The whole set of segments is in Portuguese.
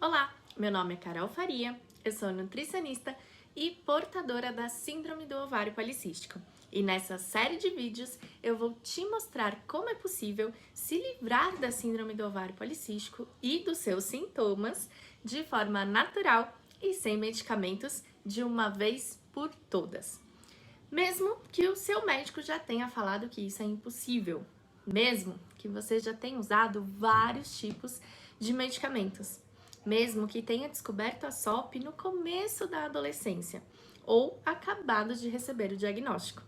Olá, meu nome é Carol Faria, eu sou nutricionista e portadora da Síndrome do Ovário Policístico. E nessa série de vídeos eu vou te mostrar como é possível se livrar da Síndrome do Ovário Policístico e dos seus sintomas de forma natural e sem medicamentos de uma vez por todas. Mesmo que o seu médico já tenha falado que isso é impossível, mesmo que você já tenha usado vários tipos de medicamentos, mesmo que tenha descoberto a SOP no começo da adolescência ou acabado de receber o diagnóstico,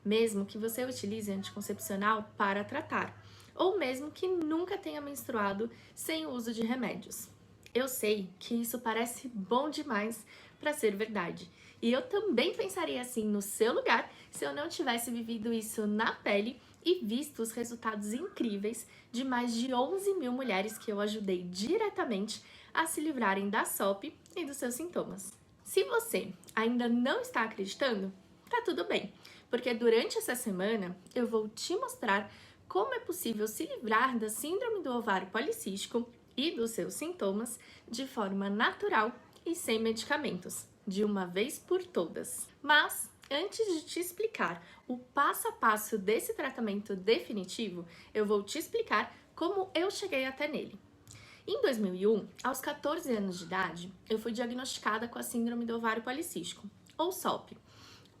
mesmo que você utilize anticoncepcional para tratar, ou mesmo que nunca tenha menstruado sem o uso de remédios. Eu sei que isso parece bom demais para ser verdade, e eu também pensaria assim no seu lugar se eu não tivesse vivido isso na pele e visto os resultados incríveis de mais de 11 mil mulheres que eu ajudei diretamente a se livrarem da SOP e dos seus sintomas. Se você ainda não está acreditando, tá tudo bem, porque durante essa semana eu vou te mostrar como é possível se livrar da síndrome do ovário policístico e dos seus sintomas de forma natural e sem medicamentos, de uma vez por todas. Mas antes de te explicar o passo a passo desse tratamento definitivo, eu vou te explicar como eu cheguei até nele. Em 2001, aos 14 anos de idade, eu fui diagnosticada com a síndrome do ovário policístico, ou SOP.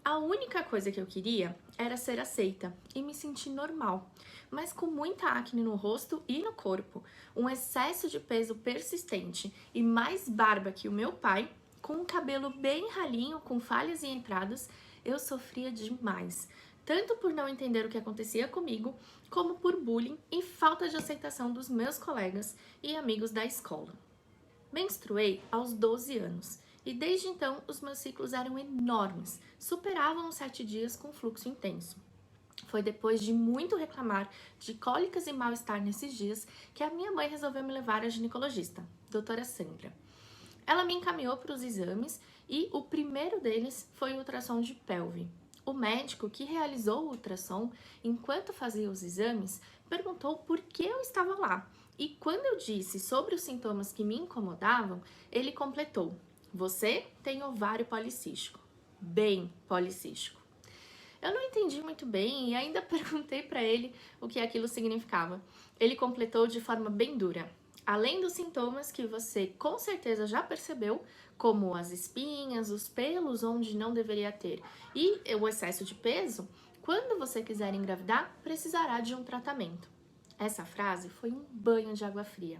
A única coisa que eu queria era ser aceita e me sentir normal, mas com muita acne no rosto e no corpo, um excesso de peso persistente e mais barba que o meu pai, com um cabelo bem ralinho, com falhas e entradas, eu sofria demais, tanto por não entender o que acontecia comigo, como por bullying e falta de aceitação dos meus colegas e amigos da escola. Menstruei aos 12 anos e desde então os meus ciclos eram enormes, superavam os 7 dias com fluxo intenso. Foi depois de muito reclamar de cólicas e mal-estar nesses dias que a minha mãe resolveu me levar à ginecologista, doutora Sandra. Ela me encaminhou para os exames e o primeiro deles foi o ultrassom de pelve. O médico que realizou o ultrassom, enquanto fazia os exames, perguntou por que eu estava lá. E quando eu disse sobre os sintomas que me incomodavam, ele completou: você tem ovário policístico, bem policístico. Eu não entendi muito bem e ainda perguntei para ele o que aquilo significava. Ele completou de forma bem dura: além dos sintomas que você com certeza já percebeu, como as espinhas, os pelos onde não deveria ter e o excesso de peso, quando você quiser engravidar, precisará de um tratamento. Essa frase foi um banho de água fria.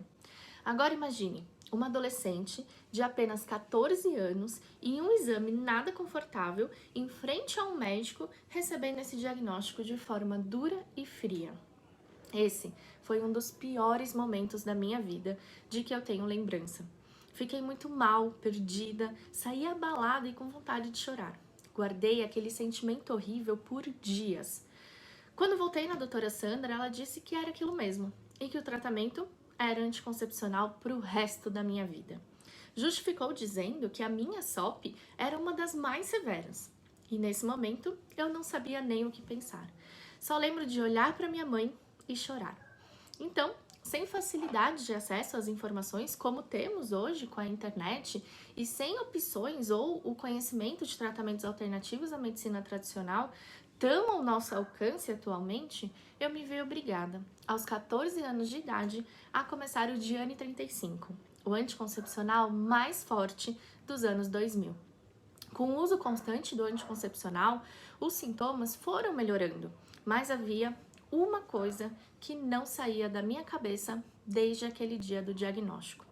Agora imagine uma adolescente de apenas 14 anos em um exame nada confortável em frente a um médico recebendo esse diagnóstico de forma dura e fria. Esse foi um dos piores momentos da minha vida de que eu tenho lembrança. Fiquei muito mal, perdida, saí abalada e com vontade de chorar. Guardei aquele sentimento horrível por dias. Quando voltei na doutora Sandra, ela disse que era aquilo mesmo e que o tratamento era anticoncepcional para o resto da minha vida. Justificou dizendo que a minha SOP era uma das mais severas. E nesse momento eu não sabia nem o que pensar. Só lembro de olhar para minha mãe e chorar. Então, sem facilidade de acesso às informações como temos hoje com a internet e sem opções ou o conhecimento de tratamentos alternativos à medicina tradicional tão ao nosso alcance atualmente, eu me vi obrigada, aos 14 anos de idade, a começar o Diane 35, o anticoncepcional mais forte dos anos 2000. Com o uso constante do anticoncepcional, os sintomas foram melhorando, mas havia uma coisa que não saía da minha cabeça desde aquele dia do diagnóstico.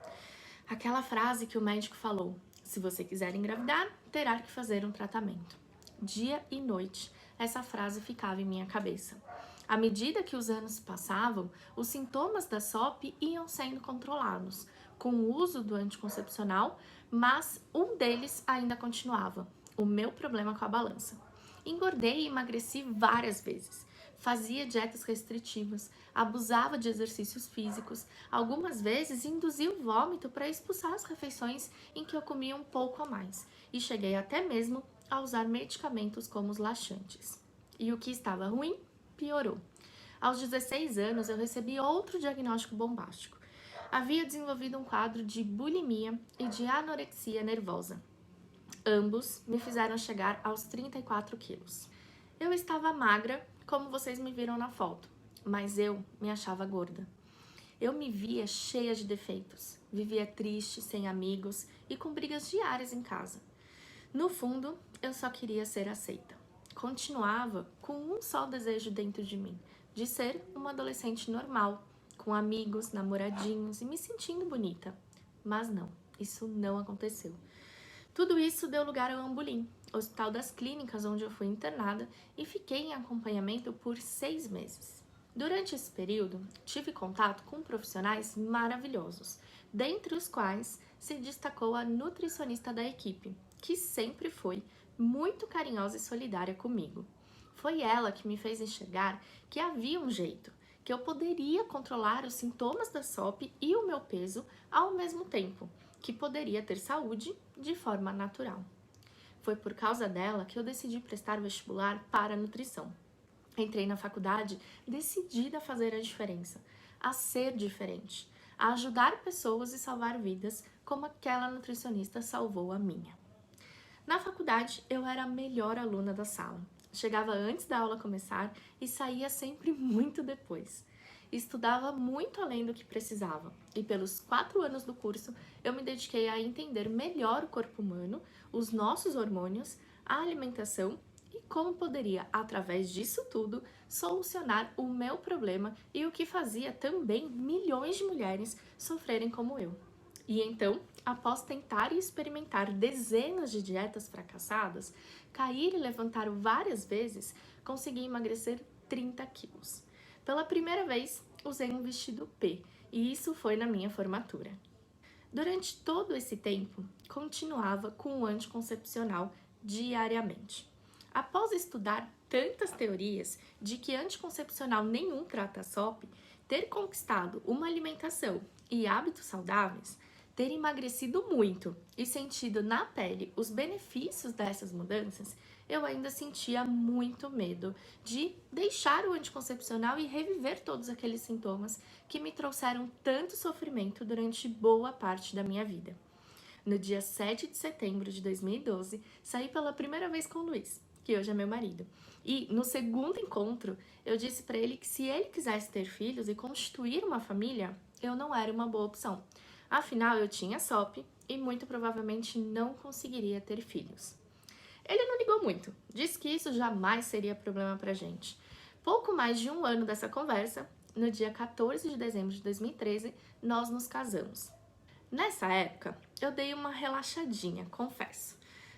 Aquela frase que o médico falou: se você quiser engravidar, terá que fazer um tratamento. Dia e noite, essa frase ficava em minha cabeça. À medida que os anos passavam, os sintomas da SOP iam sendo controlados, com o uso do anticoncepcional, mas um deles ainda continuava: o meu problema com a balança. Engordei e emagreci várias vezes. Fazia dietas restritivas, abusava de exercícios físicos, algumas vezes induzia o vômito para expulsar as refeições em que eu comia um pouco a mais, e cheguei até mesmo a usar medicamentos como os laxantes. E o que estava ruim, piorou. Aos 16 anos, eu recebi outro diagnóstico bombástico. havia desenvolvido um quadro de bulimia e de anorexia nervosa. Ambos me fizeram chegar aos 34 quilos. Eu estava magra, como vocês me viram na foto, mas eu me achava gorda. Eu me via cheia de defeitos, vivia triste, sem amigos e com brigas diárias em casa. No fundo, eu só queria ser aceita. Continuava com um só desejo dentro de mim, de ser uma adolescente normal, com amigos, namoradinhos e me sentindo bonita. Mas não, isso não aconteceu. Tudo isso deu lugar ao Ambulim, Hospital das Clínicas, onde eu fui internada e fiquei em acompanhamento por 6 meses. Durante esse período, tive contato com profissionais maravilhosos, dentre os quais se destacou a nutricionista da equipe, que sempre foi muito carinhosa e solidária comigo. Foi ela que me fez enxergar que havia um jeito, que eu poderia controlar os sintomas da SOP e o meu peso ao mesmo tempo, que poderia ter saúde de forma natural. Foi por causa dela que eu decidi prestar vestibular para nutrição. Entrei na faculdade decidida a fazer a diferença, a ser diferente, a ajudar pessoas e salvar vidas como aquela nutricionista salvou a minha. Na faculdade, eu era a melhor aluna da sala. Chegava antes da aula começar e saía sempre muito depois. Estudava muito além do que precisava e pelos 4 anos do curso eu me dediquei a entender melhor o corpo humano, os nossos hormônios, a alimentação e como poderia, através disso tudo, solucionar o meu problema e o que fazia também milhões de mulheres sofrerem como eu. E então, após tentar e experimentar dezenas de dietas fracassadas, cair e levantar várias vezes, consegui emagrecer 30 quilos. Pela primeira vez, usei um vestido P, e isso foi na minha formatura. Durante todo esse tempo, continuava com o anticoncepcional diariamente. Após estudar tantas teorias de que anticoncepcional nenhum trata a SOP, ter conquistado uma alimentação e hábitos saudáveis, ter emagrecido muito e sentido na pele os benefícios dessas mudanças, eu ainda sentia muito medo de deixar o anticoncepcional e reviver todos aqueles sintomas que me trouxeram tanto sofrimento durante boa parte da minha vida. No dia 7 de setembro de 2012, saí pela primeira vez com o Luiz, que hoje é meu marido. E no segundo encontro, eu disse para ele que se ele quisesse ter filhos e constituir uma família, eu não era uma boa opção. Afinal, eu tinha SOP e muito provavelmente não conseguiria ter filhos. Ele não ligou muito, disse que isso jamais seria problema pra gente. Pouco mais de um ano dessa conversa, no dia 14 de dezembro de 2013, nós nos casamos. Nessa época, eu dei uma relaxadinha, confesso.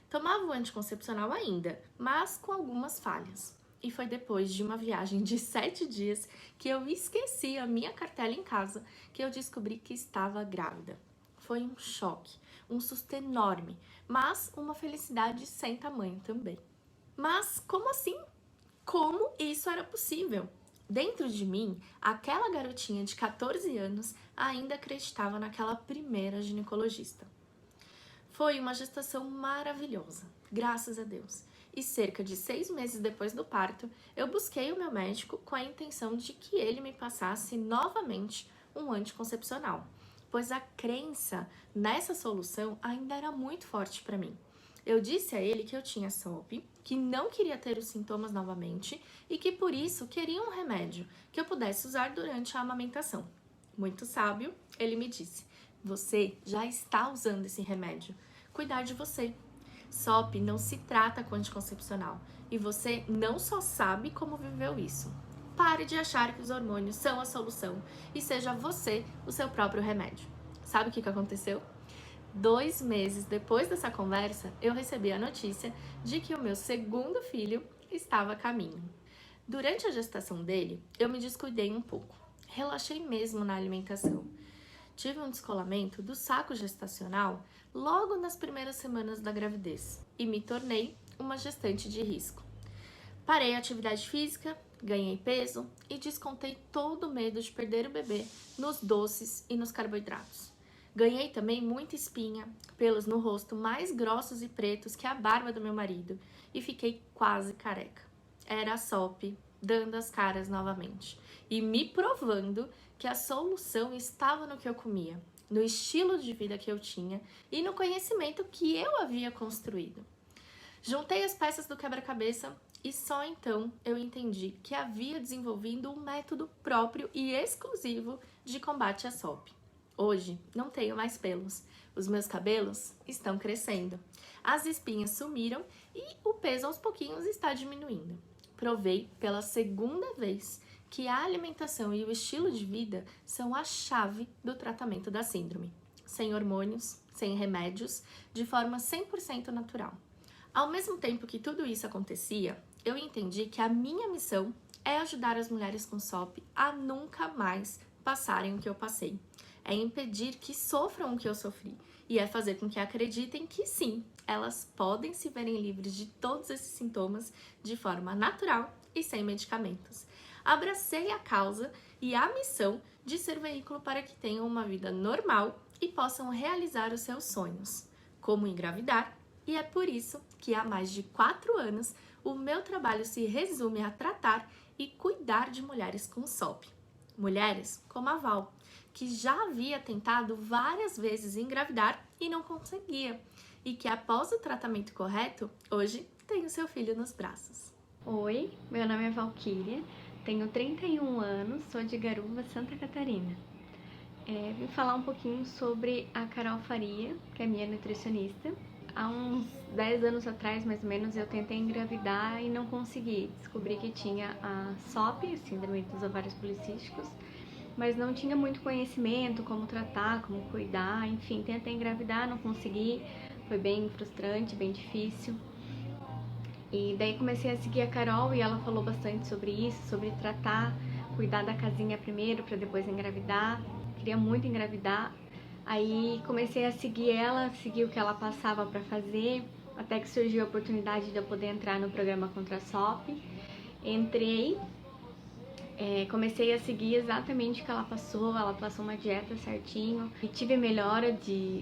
Tomava o anticoncepcional ainda, mas com algumas falhas. E foi depois de uma viagem de 7 dias que eu esqueci a minha cartela em casa que eu descobri que estava grávida. Foi um choque, um susto enorme, mas uma felicidade sem tamanho também. Mas como assim? Como isso era possível? Dentro de mim, aquela garotinha de 14 anos ainda acreditava naquela primeira ginecologista. Foi uma gestação maravilhosa, graças a Deus. E cerca de 6 meses depois do parto, eu busquei o meu médico com a intenção de que ele me passasse novamente um anticoncepcional, pois a crença nessa solução ainda era muito forte para mim. Eu disse a ele que eu tinha SOP, que não queria ter os sintomas novamente e que por isso queria um remédio que eu pudesse usar durante a amamentação. Muito sábio, ele me disse: você já está usando esse remédio. Cuidar de você. SOP não se trata com anticoncepcional e você não só sabe como viveu isso. Pare de achar que os hormônios são a solução e seja você o seu próprio remédio. Sabe o que aconteceu? 2 meses depois dessa conversa, eu recebi a notícia de que o meu segundo filho estava a caminho. Durante a gestação dele, eu me descuidei um pouco. Relaxei mesmo na alimentação. Tive um descolamento do saco gestacional logo nas primeiras semanas da gravidez e me tornei uma gestante de risco. Parei a atividade física, ganhei peso e descontei todo o medo de perder o bebê nos doces e nos carboidratos. Ganhei também muita espinha, pelos no rosto mais grossos e pretos que a barba do meu marido e fiquei quase careca. Era a SOP dando as caras novamente e me provando que a solução estava no que eu comia, no estilo de vida que eu tinha e no conhecimento que eu havia construído. Juntei as peças do quebra-cabeça e só então eu entendi que havia desenvolvido um método próprio e exclusivo de combate à SOP. Hoje não tenho mais pelos, os meus cabelos estão crescendo, as espinhas sumiram e o peso aos pouquinhos está diminuindo. Provei pela segunda vez que a alimentação e o estilo de vida são a chave do tratamento da síndrome, sem hormônios, sem remédios, de forma 100% natural. Ao mesmo tempo que tudo isso acontecia, eu entendi que a minha missão é ajudar as mulheres com SOP a nunca mais passarem o que eu passei. É impedir que sofram o que eu sofri e é fazer com que acreditem que sim, elas podem se verem livres de todos esses sintomas de forma natural e sem medicamentos. Abracei a causa e a missão de ser veículo para que tenham uma vida normal e possam realizar os seus sonhos, como engravidar, e é por isso que há mais de 4 anos o meu trabalho se resume a tratar e cuidar de mulheres com SOP. Mulheres como a Val, que já havia tentado várias vezes engravidar e não conseguia, e que após o tratamento correto, hoje tem o seu filho nos braços. Oi, meu nome é Valquíria, tenho 31 anos, sou de Garuva, Santa Catarina. Vim falar um pouquinho sobre a Carol Faria, que é minha nutricionista. Há uns 10 anos atrás, mais ou menos, eu tentei engravidar e não consegui. Descobri que tinha a SOP, a Síndrome dos Ovários Policísticos, mas não tinha muito conhecimento, como tratar, como cuidar, enfim, tentei engravidar, não consegui, foi bem frustrante, bem difícil. E daí comecei a seguir a Carol e ela falou bastante sobre isso, sobre tratar, cuidar da casinha primeiro para depois engravidar. Queria muito engravidar. Aí comecei a seguir ela, seguir o que ela passava para fazer, até que surgiu a oportunidade de eu poder entrar no programa Contra a SOP. Entrei, comecei a seguir exatamente o que ela passou uma dieta certinho. E tive melhora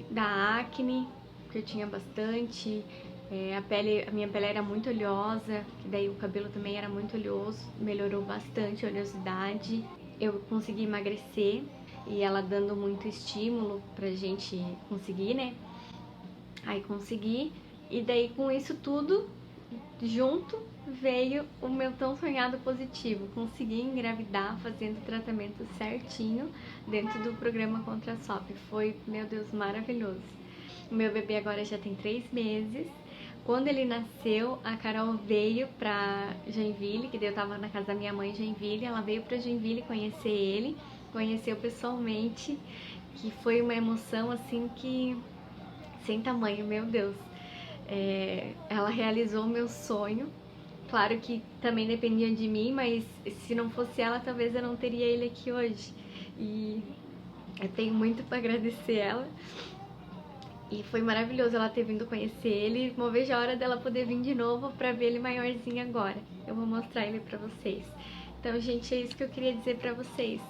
da acne, que eu tinha bastante. A minha pele era muito oleosa, que daí o cabelo também era muito oleoso, melhorou bastante a oleosidade. Eu consegui emagrecer e ela dando muito estímulo pra gente conseguir, né? Aí consegui, e daí com isso tudo junto veio o meu tão sonhado positivo. Consegui engravidar fazendo o tratamento certinho dentro do programa Contra a SOP. Foi, meu Deus, maravilhoso. O meu bebê agora já tem 3 meses. Quando ele nasceu, a Carol veio pra Joinville, que daí eu tava na casa da minha mãe em Joinville. Ela veio pra Joinville conhecer ele, conheceu pessoalmente, que foi uma emoção assim que sem tamanho, meu Deus. Ela realizou o meu sonho. Claro que também dependia de mim, mas se não fosse ela, talvez eu não teria ele aqui hoje. E eu tenho muito para agradecer ela. E foi maravilhoso ela ter vindo conhecer ele. Não vejo a hora dela poder vir de novo para ver ele maiorzinho agora. Eu vou mostrar ele para vocês. Então, gente, é isso que eu queria dizer para vocês.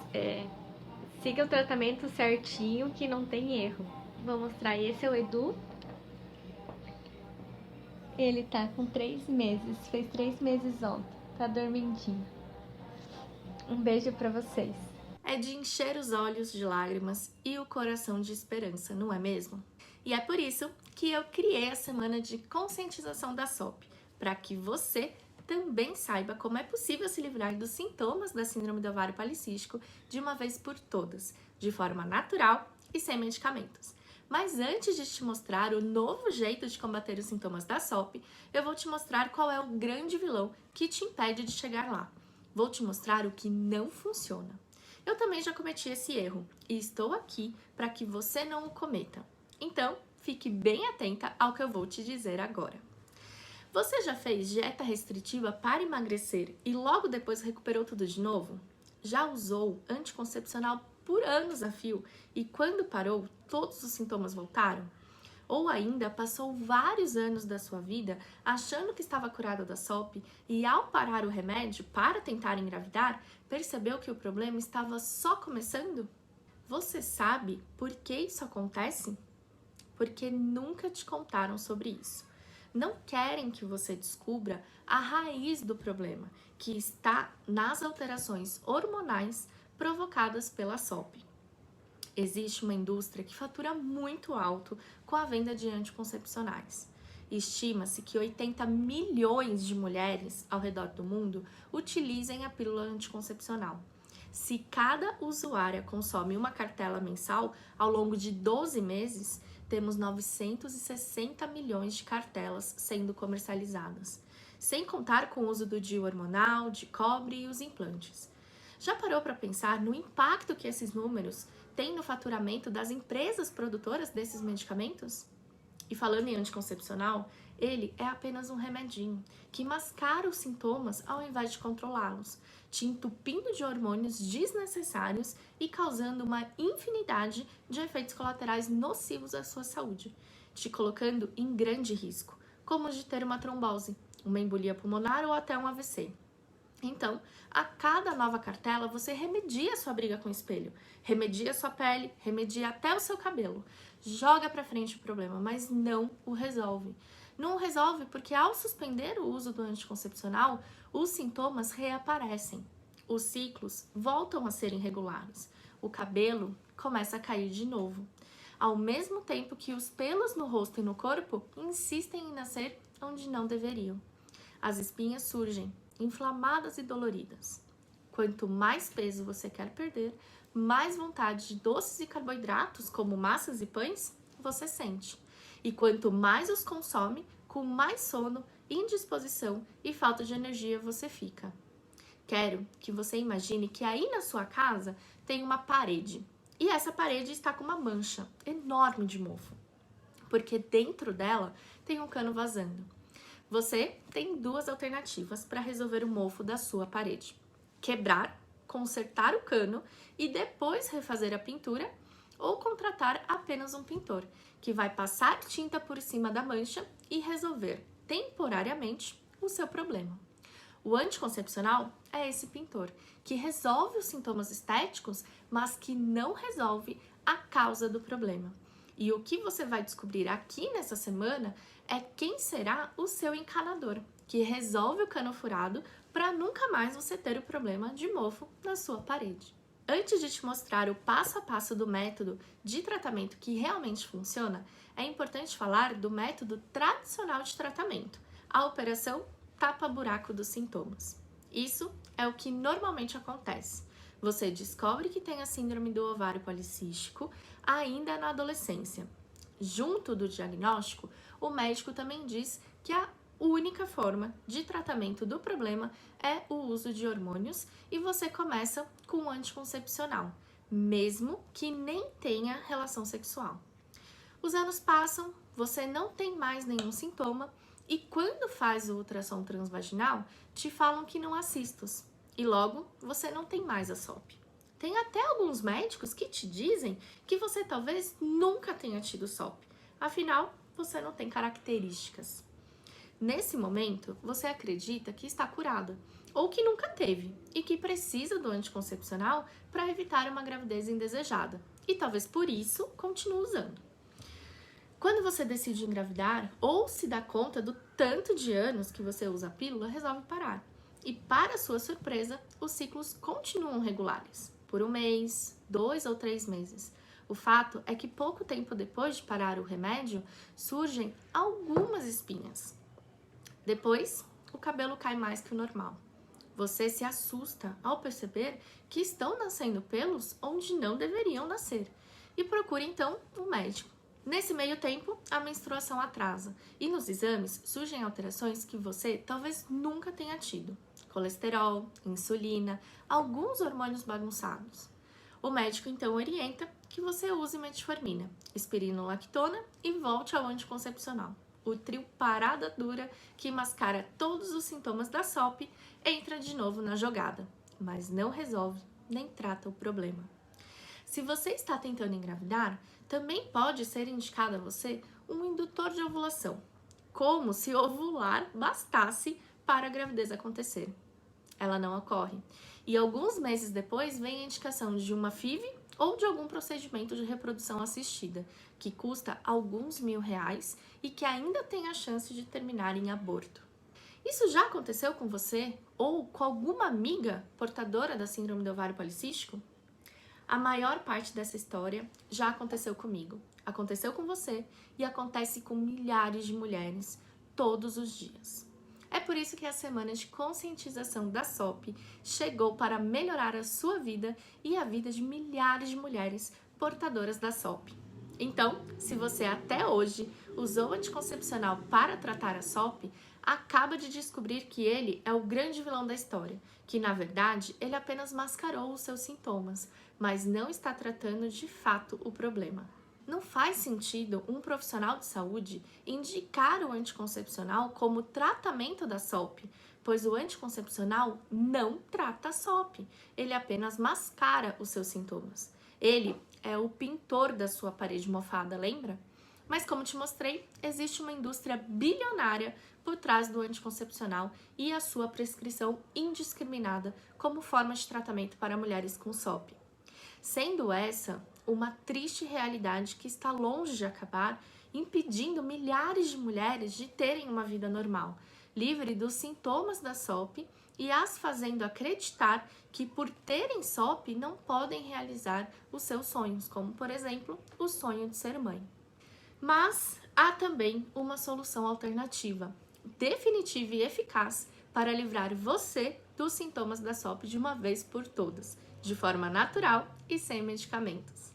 Siga o tratamento certinho, que não tem erro. Vou mostrar. Esse é o Edu. Ele tá com 3 meses. Fez 3 meses ontem. Tá dormindinho. Um beijo para vocês. É de encher os olhos de lágrimas e o coração de esperança, não é mesmo? E é por isso que eu criei a semana de conscientização da SOP, para que você também saiba como é possível se livrar dos sintomas da síndrome do ovário policístico de uma vez por todas, de forma natural e sem medicamentos. Mas antes de te mostrar o novo jeito de combater os sintomas da SOP, eu vou te mostrar qual é o grande vilão que te impede de chegar lá. Vou te mostrar o que não funciona. Eu também já cometi esse erro e estou aqui para que você não o cometa. Então, fique bem atenta ao que eu vou te dizer agora. Você já fez dieta restritiva para emagrecer e logo depois recuperou tudo de novo? Já usou anticoncepcional por anos a fio e quando parou, todos os sintomas voltaram? Ou ainda passou vários anos da sua vida achando que estava curada da SOP e ao parar o remédio para tentar engravidar, percebeu que o problema estava só começando? Você sabe por que isso acontece? Porque nunca te contaram sobre isso. Não querem que você descubra a raiz do problema, que está nas alterações hormonais provocadas pela SOP. Existe uma indústria que fatura muito alto com a venda de anticoncepcionais. Estima-se que 80 milhões de mulheres ao redor do mundo utilizem a pílula anticoncepcional. Se cada usuária consome uma cartela mensal, ao longo de 12 meses, temos 960 milhões de cartelas sendo comercializadas, sem contar com o uso do DIU hormonal, de cobre e os implantes. Já parou para pensar no impacto que esses números têm no faturamento das empresas produtoras desses medicamentos? E falando em anticoncepcional, ele é apenas um remedinho que mascara os sintomas ao invés de controlá-los, te entupindo de hormônios desnecessários e causando uma infinidade de efeitos colaterais nocivos à sua saúde, te colocando em grande risco, como os de ter uma trombose, uma embolia pulmonar ou até um AVC. Então, a cada nova cartela, você remedia sua briga com o espelho, remedia sua pele, remedia até o seu cabelo. Joga pra frente o problema, mas não o resolve. Não o resolve porque ao suspender o uso do anticoncepcional, os sintomas reaparecem. Os ciclos voltam a ser irregulares. O cabelo começa a cair de novo. Ao mesmo tempo que os pelos no rosto e no corpo insistem em nascer onde não deveriam. As espinhas surgem, inflamadas e doloridas. Quanto mais peso você quer perder, mais vontade de doces e carboidratos, como massas e pães, você sente. E quanto mais os consome, com mais sono, indisposição e falta de energia você fica. Quero que você imagine que aí na sua casa tem uma parede. E essa parede está com uma mancha enorme de mofo, porque dentro dela tem um cano vazando. Você tem duas alternativas para resolver o mofo da sua parede: quebrar, consertar o cano e depois refazer a pintura, ou contratar apenas um pintor, que vai passar tinta por cima da mancha e resolver temporariamente o seu problema. O anticoncepcional é esse pintor, que resolve os sintomas estéticos, mas que não resolve a causa do problema. E o que você vai descobrir aqui nessa semana é quem será o seu encanador, que resolve o cano furado para nunca mais você ter o problema de mofo na sua parede. Antes de te mostrar o passo a passo do método de tratamento que realmente funciona, é importante falar do método tradicional de tratamento, a operação tapa-buraco dos sintomas. Isso é o que normalmente acontece. Você descobre que tem a síndrome do ovário policístico ainda na adolescência. Junto do diagnóstico, o médico também diz que a única forma de tratamento do problema é o uso de hormônios e você começa com o anticoncepcional, mesmo que nem tenha relação sexual. Os anos passam, você não tem mais nenhum sintoma e quando faz o ultrassom transvaginal, te falam que não há cistos e logo você não tem mais a SOP. Tem até alguns médicos que te dizem que você talvez nunca tenha tido SOP, afinal, você não tem características. Nesse momento, você acredita que está curada ou que nunca teve e que precisa do anticoncepcional para evitar uma gravidez indesejada e talvez por isso continue usando. Quando você decide engravidar ou se dá conta do tanto de anos que você usa a pílula, resolve parar. E para sua surpresa, os ciclos continuam regulares, por 1 mês, 2 ou 3 meses. O fato é que pouco tempo depois de parar o remédio, surgem algumas espinhas. Depois, o cabelo cai mais que o normal. Você se assusta ao perceber que estão nascendo pelos onde não deveriam nascer e procura então um médico. Nesse meio tempo, a menstruação atrasa e nos exames surgem alterações que você talvez nunca tenha tido. Colesterol, insulina, alguns hormônios bagunçados. O médico então orienta que você use metformina, espironolactona e volte ao anticoncepcional. O trio parada dura que mascara todos os sintomas da SOP entra de novo na jogada, mas não resolve nem trata o problema. Se você está tentando engravidar, também pode ser indicado a você um indutor de ovulação, como se ovular bastasse para a gravidez acontecer. Ela não ocorre, e alguns meses depois vem a indicação de uma FIV ou de algum procedimento de reprodução assistida, que custa alguns R$1.000 e que ainda tem a chance de terminar em aborto. Isso já aconteceu com você ou com alguma amiga portadora da síndrome do ovário policístico? A maior parte dessa história já aconteceu comigo, aconteceu com você e acontece com milhares de mulheres todos os dias. É por isso que a semana de conscientização da SOP chegou para melhorar a sua vida e a vida de milhares de mulheres portadoras da SOP. Então, se você até hoje usou anticoncepcional para tratar a SOP, acaba de descobrir que ele é o grande vilão da história, que na verdade ele apenas mascarou os seus sintomas, mas não está tratando de fato o problema. Não faz sentido um profissional de saúde indicar o anticoncepcional como tratamento da SOP, pois o anticoncepcional não trata a SOP, ele apenas mascara os seus sintomas. Ele é o pintor da sua parede mofada, lembra? Mas como te mostrei, existe uma indústria bilionária por trás do anticoncepcional e a sua prescrição indiscriminada como forma de tratamento para mulheres com SOP. Sendo essa uma triste realidade que está longe de acabar, impedindo milhares de mulheres de terem uma vida normal, livre dos sintomas da SOP e as fazendo acreditar que por terem SOP não podem realizar os seus sonhos, como por exemplo, o sonho de ser mãe. Mas há também uma solução alternativa, definitiva e eficaz para livrar você dos sintomas da SOP de uma vez por todas, de forma natural e sem medicamentos.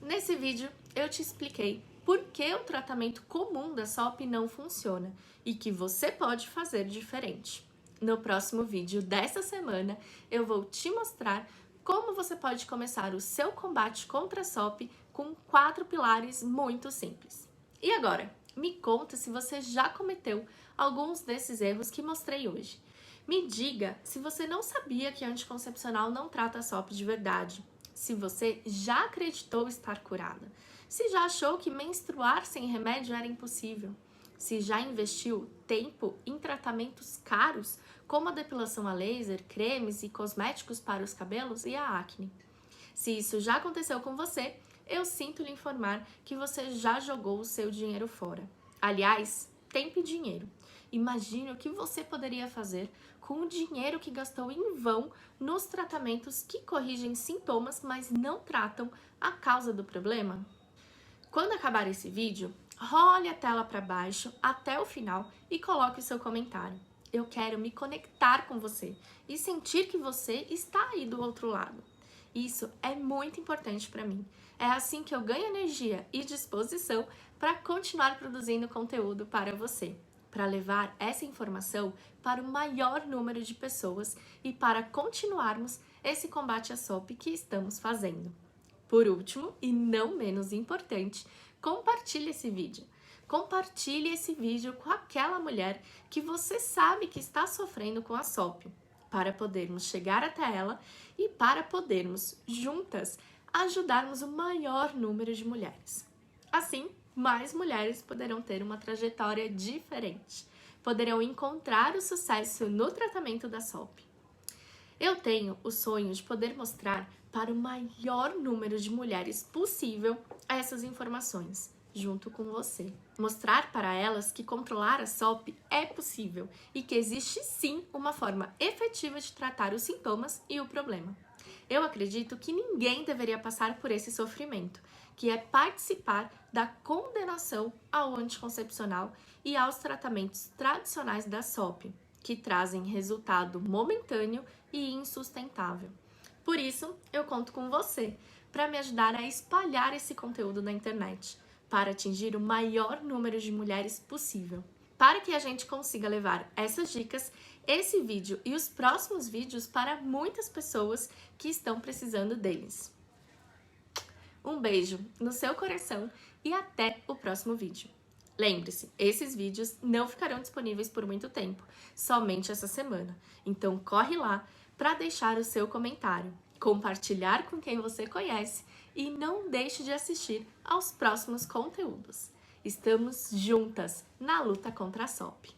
Nesse vídeo eu te expliquei por que o tratamento comum da SOP não funciona e que você pode fazer diferente. No próximo vídeo dessa semana eu vou te mostrar como você pode começar o seu combate contra a SOP com 4 pilares muito simples. E agora, me conta se você já cometeu alguns desses erros que mostrei hoje. Me diga se você não sabia que anticoncepcional não trata a SOP de verdade, se você já acreditou estar curada, se já achou que menstruar sem remédio era impossível, se já investiu tempo em tratamentos caros como a depilação a laser, cremes e cosméticos para os cabelos e a acne. Se isso já aconteceu com você, eu sinto lhe informar que você já jogou o seu dinheiro fora. Aliás, tempo e dinheiro. Imagine o que você poderia fazer com o dinheiro que gastou em vão nos tratamentos que corrigem sintomas, mas não tratam a causa do problema. Quando acabar esse vídeo, role a tela para baixo até o final e coloque o seu comentário. Eu quero me conectar com você e sentir que você está aí do outro lado. Isso é muito importante para mim. É assim que eu ganho energia e disposição para continuar produzindo conteúdo para você, para levar essa informação para o maior número de pessoas e para continuarmos esse combate à SOP que estamos fazendo. Por último, e não menos importante, compartilhe esse vídeo. Compartilhe esse vídeo com aquela mulher que você sabe que está sofrendo com a SOP, para podermos chegar até ela e para podermos, juntas, ajudarmos o maior número de mulheres. Assim, mais mulheres poderão ter uma trajetória diferente, poderão encontrar o sucesso no tratamento da SOP. Eu tenho o sonho de poder mostrar para o maior número de mulheres possível essas informações, junto com você. Mostrar para elas que controlar a SOP é possível e que existe sim uma forma efetiva de tratar os sintomas e o problema. Eu acredito que ninguém deveria passar por esse sofrimento, que é participar da condenação ao anticoncepcional e aos tratamentos tradicionais da SOP, que trazem resultado momentâneo e insustentável. Por isso, eu conto com você para me ajudar a espalhar esse conteúdo na internet, para atingir o maior número de mulheres possível. Para que a gente consiga levar essas dicas, esse vídeo e os próximos vídeos para muitas pessoas que estão precisando deles. Um beijo no seu coração e até o próximo vídeo. Lembre-se, esses vídeos não ficarão disponíveis por muito tempo, somente essa semana. Então corre lá para deixar o seu comentário, compartilhar com quem você conhece e não deixe de assistir aos próximos conteúdos. Estamos juntas na luta contra a SOP.